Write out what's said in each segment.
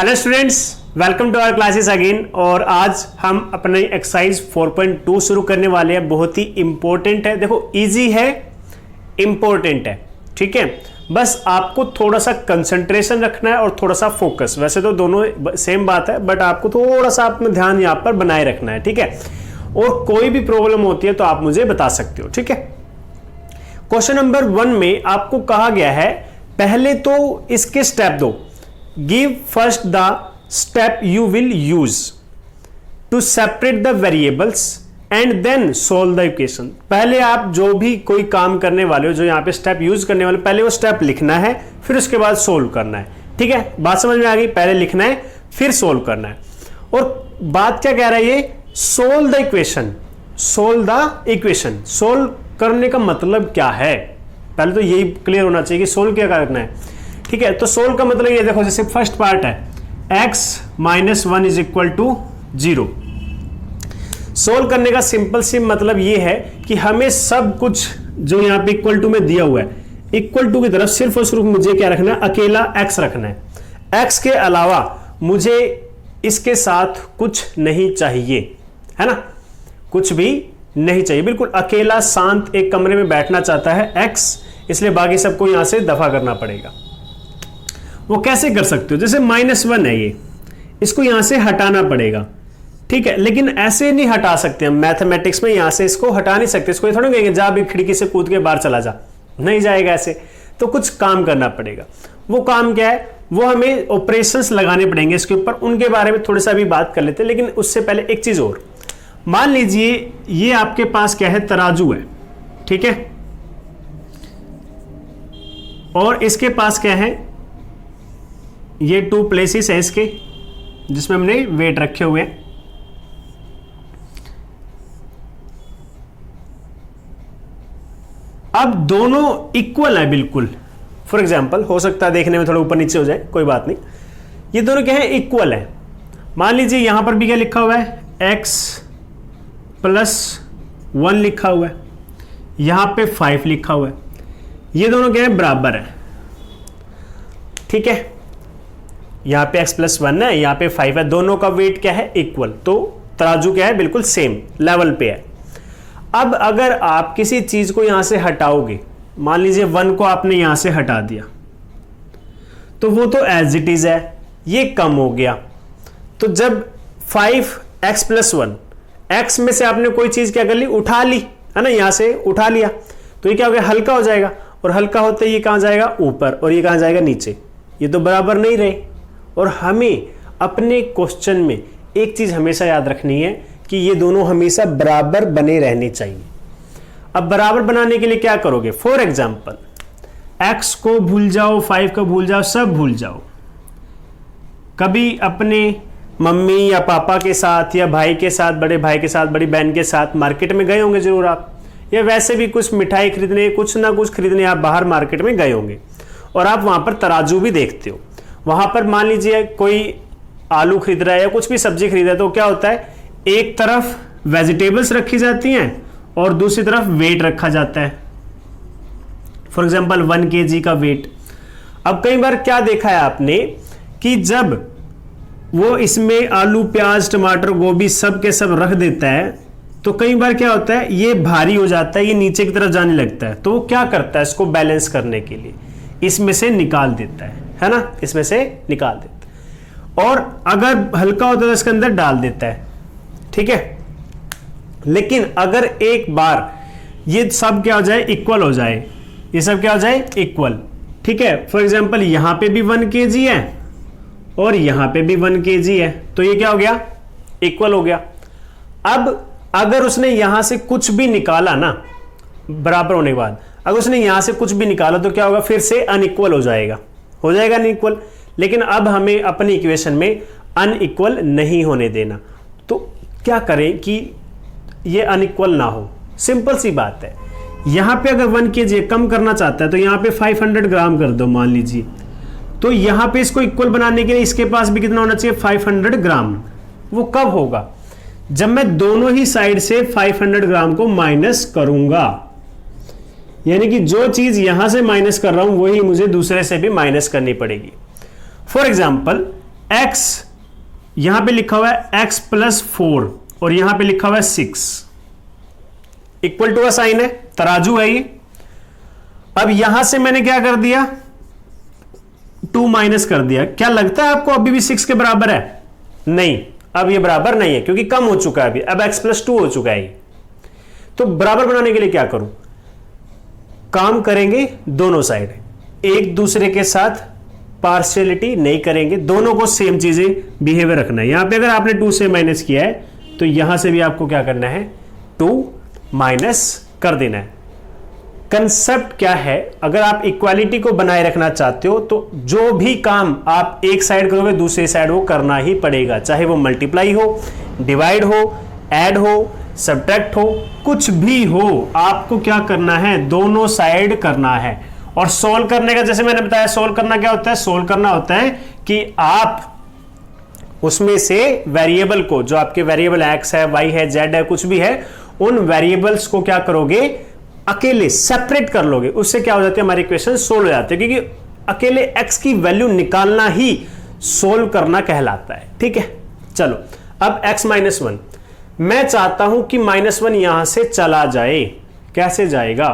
Hello students, welcome to our classes again. और आज हम अपनी एक्सरसाइज 4.2 शुरू करने वाले हैं। बहुत ही इंपॉर्टेंट है, देखो इजी है, इंपॉर्टेंट है, ठीक है। बस आपको थोड़ा सा कंसंट्रेशन रखना है और थोड़ा सा फोकस। वैसे तो दोनों सेम बात है, बट आपको थोड़ा सा अपना ध्यान यहाँ पर बनाए रखना है, ठीक है। और कोई भी प्रॉब्लम होती है तो आप मुझे बता सकते हो, ठीक है। क्वेश्चन नंबर 1 में आपको कहा गया है, पहले तो इसके स्टेप दो। Give first the step you will use to separate the variables and then solve the equation। पहले आप जो भी कोई काम करने वाले हो, जो यहाँ पे स्टेप यूज करने वाले, पहले वो स्टेप लिखना है, फिर उसके बाद सोल्व करना है, ठीक है। बात समझ में आ गई? पहले लिखना है फिर सोल्व करना है। और बात क्या कह रहा है ये? Solve the equation. Solve the equation, solve करने का मतलब क्या है, पहले तो यही क्लियर होना चाहिए कि सोल्व क्या करना है, ठीक है। तो सोल्व का मतलब ये देखो, जैसे फर्स्ट पार्ट है x - 1 is equal to 0। Solve करने का सिंपल सी मतलब ये है कि हमें सब कुछ जो यहाँ पे इक्वल टू में दिया हुआ है, इक्वल टू की तरफ सिर्फ और सिर्फ मुझे क्या रखना है? अकेला x रखना है। x के अलावा मुझे इसके साथ कुछ नहीं चाहिए, है ना, कुछ भी नहीं चाहिए। बिल्कुल अकेला शांत एक कमरे में बैठना चाहता है x, इसलिए बाकी सबको यहां से दफा करना पड़ेगा। वो कैसे कर सकते हो? जैसे -1 है ये, इसको यहां से हटाना पड़ेगा, ठीक है। लेकिन ऐसे नहीं हटा सकते हम मैथमेटिक्स में, यहां से इसको हटा नहीं सकते। इसको थोड़ा कहेंगे जा भी खिड़की से कूद के बाहर चला जा, नहीं जाएगा ऐसे। तो कुछ काम करना पड़ेगा। वो काम क्या है? वो हमें ऑपरेशंस लगाने पड़ेंगे इसके ऊपर, उनके बारे में थोड़ी सा भी बात कर लेते हैं। लेकिन उससे पहले एक चीज और, मान लीजिए ये आपके पास क्या है? तराजू है, ठीक है। और इसके पास क्या है? ये 2 प्लेसेस है इसके, जिसमें हमने वेट रखे हुए हैं। अब दोनों इक्वल है बिल्कुल। फॉर एग्जांपल हो सकता है देखने में थोड़ा ऊपर नीचे हो जाए, कोई बात नहीं। ये दोनों क्या है? इक्वल है। मान लीजिए यहां पर भी क्या लिखा हुआ है? x + 1 लिखा हुआ है, यहां पे 5 लिखा हुआ है। ये दोनों क्या है? बराबर है, ठीक है। यहाँ पे x + 1 है, यहाँ पे 5 है, दोनों का वेट क्या है? इक्वल। तो तराजू क्या है? बिल्कुल सेम लेवल पे है। अब अगर आप किसी चीज को यहां से हटाओगे, मान लीजिए 1 को आपने यहां से हटा दिया, तो वो तो एज इट इज है, ये कम हो गया। तो जब 5x + 1, x में से आपने कोई चीज क्या कर ली? उठा ली, है ना, यहां से उठा लिया, तो ये क्या हो गया? हल्का हो जाएगा। और हल्का होते ही ये कहां जाएगा? ऊपर। और ये कहां जाएगा? नीचे। ये तो बराबर नहीं रहे। और हमें अपने क्वेश्चन में एक चीज हमेशा याद रखनी है कि ये दोनों हमेशा बराबर बने रहने चाहिए। अब बराबर बनाने के लिए क्या करोगे? फॉर एग्जाम्पल x को भूल जाओ, 5 को भूल जाओ, सब भूल जाओ। कभी अपने मम्मी या पापा के साथ या भाई के साथ, बड़े भाई के साथ, बड़ी बहन के साथ मार्केट में गए होंगे जरूर आप, या वैसे भी कुछ मिठाई खरीदने, कुछ ना कुछ खरीदने आप बाहर मार्केट में गए होंगे। और आप वहां पर तराजू भी देखते हो। वहां पर मान लीजिए कोई आलू खरीद रहा है या कुछ भी सब्जी खरीद रहा है, तो क्या होता है? एक तरफ वेजिटेबल्स रखी जाती हैं और दूसरी तरफ वेट रखा जाता है। फॉर एग्जांपल 1 kg का वेट। अब कई बार क्या देखा है आपने कि जब वो इसमें आलू, प्याज, टमाटर, गोभी सब के सब रख देता है, तो कई बार क्या होता है? ये भारी हो जाता है, ये नीचे की तरफ जाने लगता है। तो वो क्या करता है? इसको बैलेंस करने के लिए इसमें से निकाल देता है ना, इसमें से निकाल देता है। और अगर हल्का होता है तो इसके अंदर डाल देता है, ठीक है। लेकिन अगर एक बार ये सब क्या हो जाए? इक्वल हो जाए, ये सब क्या हो जाए? इक्वल, ठीक है। फॉर एग्जांपल यहां पे भी 1 kg है और यहां पे भी 1 kg है, तो ये क्या हो गया? इक्वल हो गया। अब अगर उसने यहां से कुछ भी निकाला ना, बराबर होने के बाद अगर उसने यहां से कुछ भी निकाला, तो क्या होगा? फिर से अनइक्वल हो जाएगा अनइक्वल। लेकिन अब हमें अपनी इक्वेशन में अनइक्वल नहीं होने देना। तो क्या करें कि ये अनइक्वल ना हो? सिंपल सी बात है, यहां पे अगर 1 kg कम करना चाहता है तो यहां पे 500 ग्राम कर दो मान लीजिए। तो यहां पे इसको इक्वल बनाने के लिए इसके पास भी कितना होना चाहिए? 500 ग्राम। वो कब होगा? जब मैं दोनों ही साइड से 500 ग्राम को माइनस करूंगा। यानी कि जो चीज यहां से माइनस कर रहा हूं वही मुझे दूसरे से भी माइनस करनी पड़ेगी। फॉर एग्जाम्पल x यहां पे लिखा हुआ है x प्लस 4 और यहां पे लिखा हुआ है 6, इक्वल टू का साइन है, तराजू है ये। अब यहां से मैंने क्या कर दिया, 2 माइनस कर दिया। क्या लगता है आपको अभी भी 6 के बराबर है? नहीं, अब ये बराबर नहीं है क्योंकि कम हो चुका है अभी, अब x प्लस 2 हो चुका है। तो बराबर बनाने के लिए क्या करूं, काम करेंगे दोनों साइड, एक दूसरे के साथ पार्शियलिटी नहीं करेंगे, दोनों को सेम चीजें बिहेवियर रखना है। यहां पे अगर आपने 2 से माइनस किया है तो यहां से भी आपको क्या करना है, 2 माइनस कर देना है। कंसेप्ट क्या है, अगर आप इक्वालिटी को बनाए रखना चाहते हो तो जो भी काम आप एक साइड करोगे दूसरी साइड वो करना ही पड़ेगा, चाहे वो मल्टीप्लाई हो, डिवाइड हो, ऐड हो, सब्ट्रैक्ट हो, कुछ भी हो, आपको क्या करना है, दोनों साइड करना है। और सोल्व करने का, जैसे मैंने बताया, सोल्व करना क्या होता है, सोल्व करना होता है कि आप उसमें से वेरिएबल को, जो आपके वेरिएबल एक्स है, वाई है, जेड है, कुछ भी है, उन वेरिएबल्स को क्या करोगे, अकेले सेपरेट कर लोगे। उससे क्या हो जाती है, हमारी इक्वेशन सोल्व हो जाती है, क्योंकि अकेले एक्स की वैल्यू निकालना ही सोल्व करना कहलाता है। ठीक है, चलो अब x माइनस 1, मैं चाहता हूं कि -1 यहां से चला जाए। कैसे जाएगा,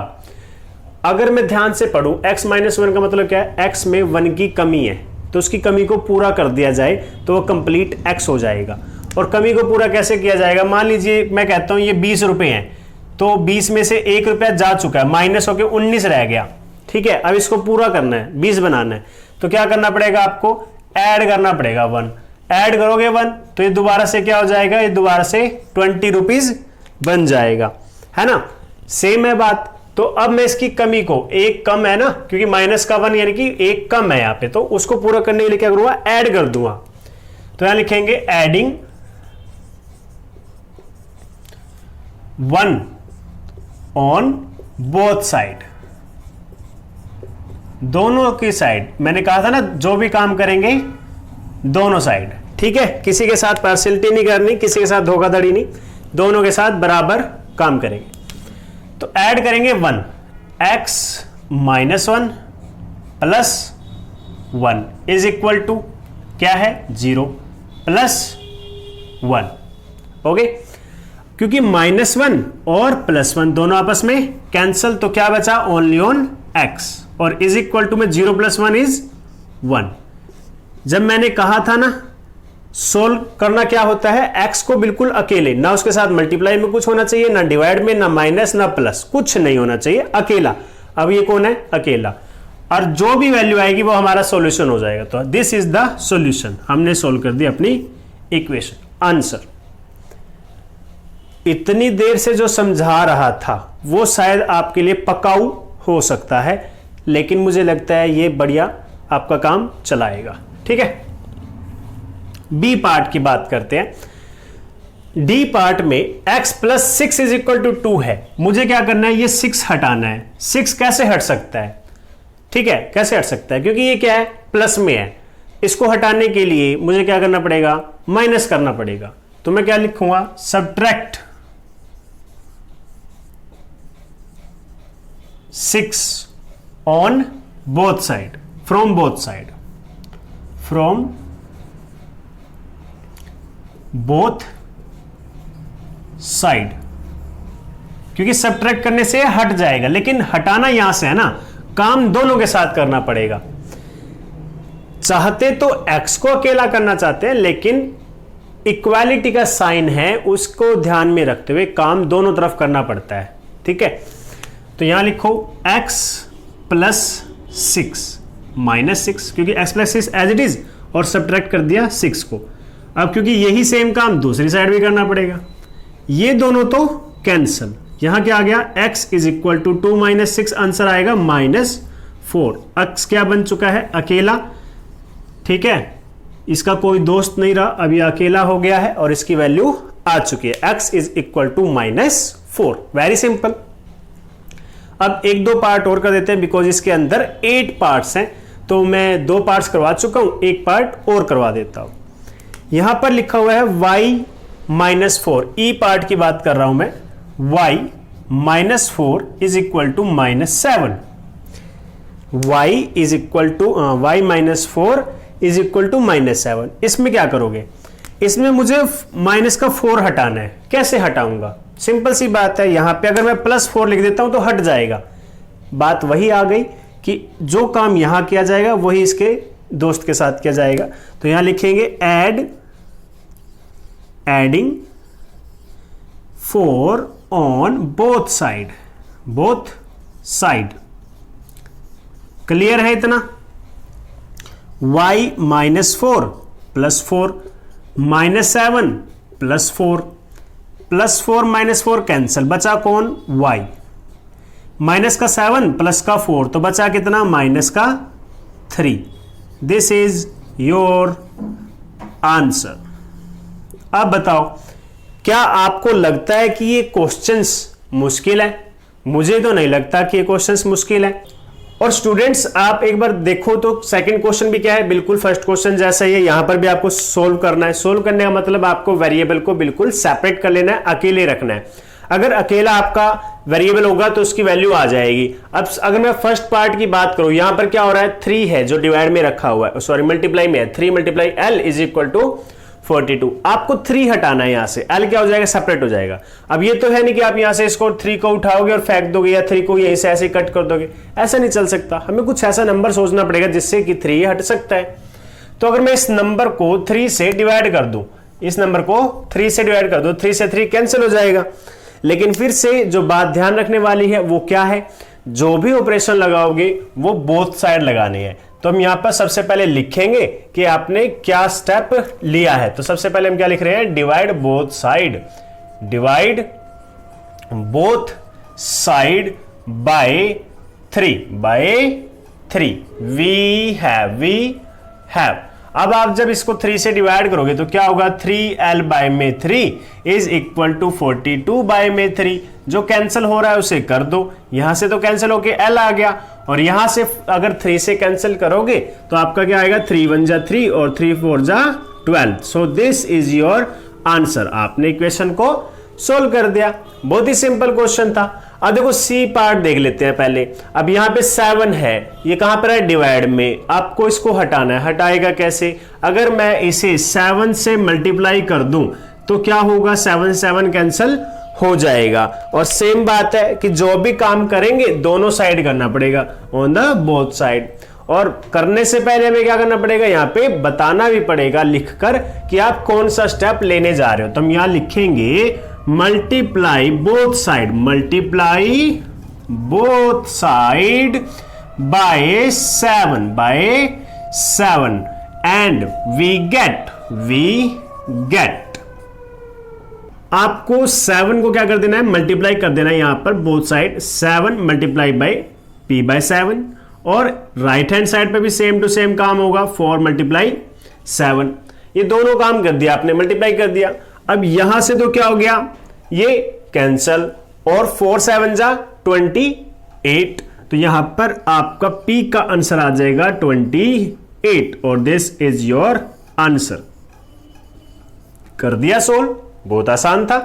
अगर मैं ध्यान से पढ़ूं, x माइनस 1 का मतलब क्या है, x में 1 की कमी है तो उसकी कमी को पूरा कर दिया जाए तो वो कंप्लीट x हो जाएगा। और कमी को पूरा कैसे किया जाएगा, मान लीजिए मैं कहता हूं ये 20 रुपए हैं, तो 20 में से 1 रुपया जा चुका है, माइनस होकर 19 रह गया। ठीक है, अब इसको पूरा करना है, 20 बनाना है, तो क्या करना पड़ेगा आपको, ऐड करना पड़ेगा 1। ऐड करोगे 1 तो ये दोबारा से क्या हो जाएगा, ये दोबारा से 20 रुपीज बन जाएगा, है ना, सेम है बात। तो अब मैं इसकी कमी को, एक कम है ना, क्योंकि माइनस का 1 यानी कि एक कम है यहां पे, तो उसको पूरा करने के लिए क्या करूंगा, ऐड कर दूंगा। तो यहां लिखेंगे एडिंग 1 ऑन बोथ साइड, दोनों की साइड। मैंने कहा था ना, जो भी काम करेंगे दोनों साइड। ठीक है, किसी के साथ पार्शियलिटी नहीं करनी, किसी के साथ धोखाधड़ी नहीं, दोनों के साथ बराबर काम करेंगे। तो ऐड करेंगे 1, x minus 1 plus 1 is equal to क्या है, 0 प्लस 1। ओके, क्योंकि -1 और +1 दोनों आपस में कैंसल, तो क्या बचा, ओनली ऑन x, और इज इक्वल टू में 0 + 1 इज 1। जब मैंने कहा था ना, सोल्व करना क्या होता है, x को बिल्कुल अकेले, ना उसके साथ मल्टीप्लाई में कुछ होना चाहिए, ना डिवाइड में, ना माइनस, ना प्लस, कुछ नहीं होना चाहिए, अकेला। अब ये कौन है, अकेला, और जो भी वैल्यू आएगी वो हमारा सॉल्यूशन हो जाएगा। तो दिस इज द सॉल्यूशन, हमने सोल्व कर दी अपनी इक्वेशन, आंसर। इतनी देर से जो समझा रहा था वो शायद आपके लिए पकाऊ हो सकता है, लेकिन मुझे लगता है ये बढ़िया आपका काम चलाएगा। ठीक है, बी पार्ट की बात करते हैं। डी पार्ट में x plus 6 is equal to 2 है, मुझे क्या करना है, ये 6 हटाना है। 6 कैसे हट सकता है, ठीक है, कैसे हट सकता है, क्योंकि ये क्या है, प्लस में है। इसको हटाने के लिए मुझे क्या करना पड़ेगा, माइनस करना पड़ेगा। तो मैं क्या लिखूंगा, subtract 6 on both side, from both side, from both side, क्योंकि सब्ट्रैक्ट करने से हट जाएगा, लेकिन हटाना यहां से है ना, काम दोनों के साथ करना पड़ेगा। चाहते तो x को अकेला करना चाहते हैं, लेकिन इक्वालिटी का साइन है, उसको ध्यान में रखते हुए काम दोनों तरफ करना पड़ता है। ठीक है, तो यहां लिखो x प्लस 6 माइनस 6, क्योंकि x plus 6 as it is, और सब्ट्रैक्ट कर दिया 6 को। अब क्योंकि यही सेम काम दूसरी साइड भी करना पड़ेगा, ये दोनों तो कैंसल, यहां क्या आ गया, x is equal to 2 minus 6, answer आएगा -4। x क्या बन चुका है, अकेला। ठीक है, इसका कोई दोस्त नहीं रहा, अब ये अकेला हो गया है और इसकी वैल्यू आ चुकी है, x is equal to -4। Very simple. अब 1-2 पार्ट और कर देते हैं, बिकॉज इसके अंदर 8 पार्ट्स हैं, तो मैं 2 पार्ट्स करवा चुका हूं, 1 पार्ट और करवा देता हूं। यहां पर लिखा हुआ है y -4, ई पार्ट की बात कर रहा हूं मैं, y -4 is equal to -7, y is equal to y -4 is equal to -7। इसमें क्या करोगे, इसमें मुझे -4 हटाना है। कैसे हटाऊंगा, सिंपल सी बात है, यहां पे अगर मैं +4 लिख देता हूं तो हट जाएगा। बात वही आ गई कि जो काम यहां किया जाएगा वही इसके दोस्त के साथ किया जाएगा। तो यहां लिखेंगे adding 4 on both side. Clear है इतना? y -4 +4 -7 +4 +4 -4 कैंसिल, बचा कौन, y। -7 +4 तो बचा कितना, -3। This is your answer. अब बताओ, क्या आपको लगता है कि ये क्वेश्चंस मुश्किल है? मुझे तो नहीं लगता कि ये क्वेश्चंस मुश्किल है। और स्टूडेंट्स आप एक बार देखो तो सेकंड क्वेश्चन भी क्या है, बिल्कुल फर्स्ट क्वेश्चन जैसा ही है। यहां पर भी आपको सोल्व करना है। सोल्व करने का मतलब आपको वेरिएबल को बिल्कुल सेपरेट कर लेना है, अकेले रखना है। अगर अकेला आपका वेरिएबल होगा तो उसकी वैल्यू आ जाएगी। अब अगर मैं फर्स्ट पार्ट की बात करूं, यहां पर क्या हो रहा है, 3 है जो डिवाइड में रखा हुआ है, सॉरी मल्टीप्लाई में है। 3 × L इज इक्वल टू 42। आपको 3 हटाना है, यहां से L क्या हो जाएगा, सेपरेट हो जाएगा। अब ये तो है नहीं कि आप यहां से इसको 3 को उठाओगे और फेंक दोगे, या 3 को यहीं से ऐसे कट कर दोगे, ऐसा नहीं चल सकता। हमें कुछ ऐसा नंबर सोचना पड़ेगा जिससे कि 3 हट सकता है। तो अगर मैं इस नंबर को 3 से डिवाइड कर दूं, इस नंबर को 3 से डिवाइड कर दो, 3 से 3 कैंसिल हो जाएगा। लेकिन फिर से जो बात ध्यान रखने वाली है वो क्या है, जो भी ऑपरेशन लगाओगे वो बोथ साइड लगाने हैं। तो हम यहां पर सबसे पहले लिखेंगे कि आपने क्या स्टेप लिया है। तो सबसे पहले हम क्या लिख रहे हैं, divide both side by 3 we have. अब आप जब इसको 3 से डिवाइड करोगे तो क्या होगा, 3L/3 इज इक्वल टू 42/3। जो कैंसिल हो रहा है उसे कर दो, यहां से तो कैंसिल होके L आ गया, और यहां से अगर 3 से कैंसिल करोगे तो आपका क्या आएगा, 3 × 1 = 3 और 3 × 4 = 12। So this is your answer. आपने इक्वेशन को सोल्व कर दिया। बहुत ही सिंपल क्वेश्चन था। अब देखो सी पार्ट देख लेते हैं पहले। अब यहां पे 7 है, ये कहां पर है, डिवाइड में। आपको इसको हटाना है। हटाएगा कैसे, अगर मैं इसे 7 से मल्टीप्लाई कर दूं तो क्या होगा, 7 7 कैंसिल हो जाएगा। और सेम बात है कि जो भी काम करेंगे दोनों साइड करना पड़ेगा, ऑन द बोथ साइड। और करने से पहले हमें क्या करना पड़ेगा, यहाँ पे बताना भी पड़ेगा लिखकर कि आप कौन सा स्टेप लेने जा रहे हो। तो हम यहां लिखेंगे multiply both side by 7 and we get. आपको 7 को क्या कर देना है, मल्टीप्लाई कर देना है यहां पर बोथ साइड। 7 × P/7, और राइट हैंड साइड पे भी सेम टू सेम काम होगा, 4 × 7। ये दोनों काम कर दिया आपने, मल्टीप्लाई कर दिया। अब यहां से तो क्या हो गया, ये कैंसल, और 4 7 = 28। तो यहां पर आपका P का आंसर आ जाएगा 28, और दिस इज योर आंसर। कर दिया सोल्व, बहुत आसान था।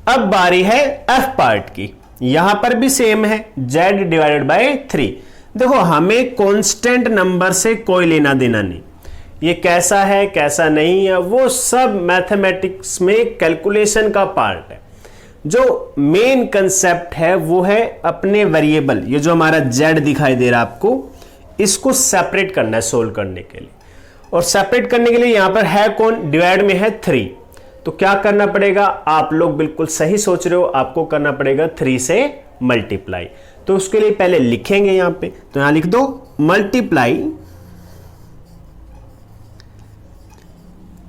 अब बारी है F पार्ट की। यहां पर भी सेम है, Z/3। देखो हमें कांस्टेंट नंबर से कोई लेना देना नहीं, ये कैसा है कैसा नहीं है वो सब मैथमेटिक्स में कैलकुलेशन का पार्ट है। जो मेन कंसेप्ट है वो है अपने वेरिएबल, ये जो हमारा Z दिखाई दे रहा है आपको, इसको सेपरेट करना है सोल्व करने के लिए। और सेपरेट करने के लिए यहां पर है कौन, डिवाइड में है 3। तो क्या करना पड़ेगा, आप लोग बिल्कुल सही सोच रहे हो, आपको करना पड़ेगा 3 से मल्टीप्लाई। तो उसके लिए पहले लिखेंगे यहां पे, तो यहां लिख दो मल्टीप्लाई,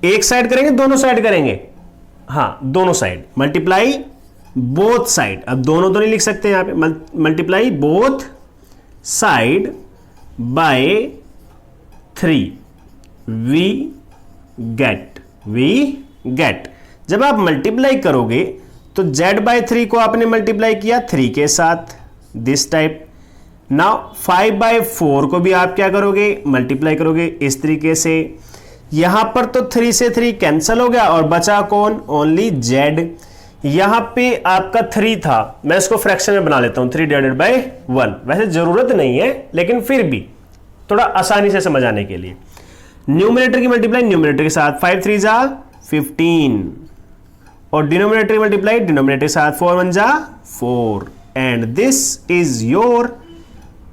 एक साइड करेंगे दोनों साइड करेंगे, हाँ दोनों साइड, मल्टीप्लाई बोथ साइड। अब दोनों तो नहीं लिख सकते यहां पे, multiply both side by 3 we get. जब आप मल्टीप्लाई करोगे तो Z/3 को आपने मल्टीप्लाई किया 3 के साथ, दिस टाइप। नाउ 5/4 को भी आप क्या करोगे, मल्टीप्लाई करोगे इस तरीके से। यहां पर तो 3 से 3 कैंसिल हो गया और बचा कौन, ओनली Z। यहां पे आपका 3 था, मैं इसको फ्रैक्शन में बना लेता हूं, 3/1। वैसे जरूरत नहीं है लेकिन फिर भी थोड़ा आसानी से समझ आने के लिए। न्यूमरेटर की मल्टीप्लाई न्यूमरेटर के साथ, 5 3 जा 15, और डिनोमिनेटर की मल्टीप्लाई डिनोमिनेटर के साथ, 4 1 जा 4, and this is your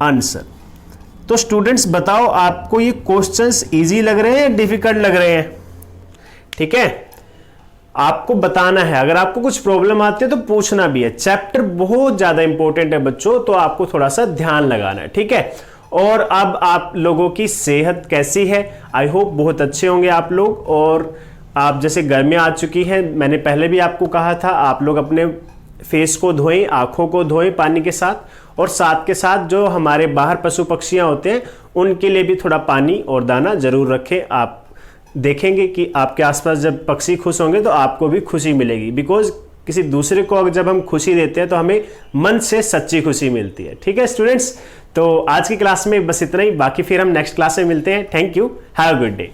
answer. तो स्टूडेंट्स बताओ, आपको ये क्वेश्चंस इजी लग रहे हैं या डिफिकल्ट लग रहे हैं? ठीक है, आपको बताना है। अगर आपको कुछ प्रॉब्लम आती है तो पूछना भी है। चैप्टर बहुत ज्यादा इंपॉर्टेंट है बच्चों, तो आपको थोड़ा सा ध्यान लगाना है। ठीक है, और अब आप लोगों की सेहत कैसी है? आई होप बहुत अच्छे होंगे आप लोग। और आप जैसे गर्मी आ चुकी है, मैंने पहले भी आपको कहा था, आप लोग अपने फेस को धोएं, आंखों को धोएं पानी के साथ, और साथ के साथ जो हमारे बाहर पशु पक्षियां होते हैं उनके लिए भी थोड़ा पानी और दाना जरूर रखें। आप देखेंगे कि आपके आसपास जब पक्षी खुश होंगे तो आपको भी खुशी मिलेगी, बिकॉज किसी दूसरे को जब हम खुशी देते हैं तो हमें मन से सच्ची खुशी मिलती है। ठीक है स्टूडेंट्स, तो आज की क्लास में बस इतना ही, बाकी फिर हम नेक्स्ट क्लास में मिलते हैं। Thank you, have a good day.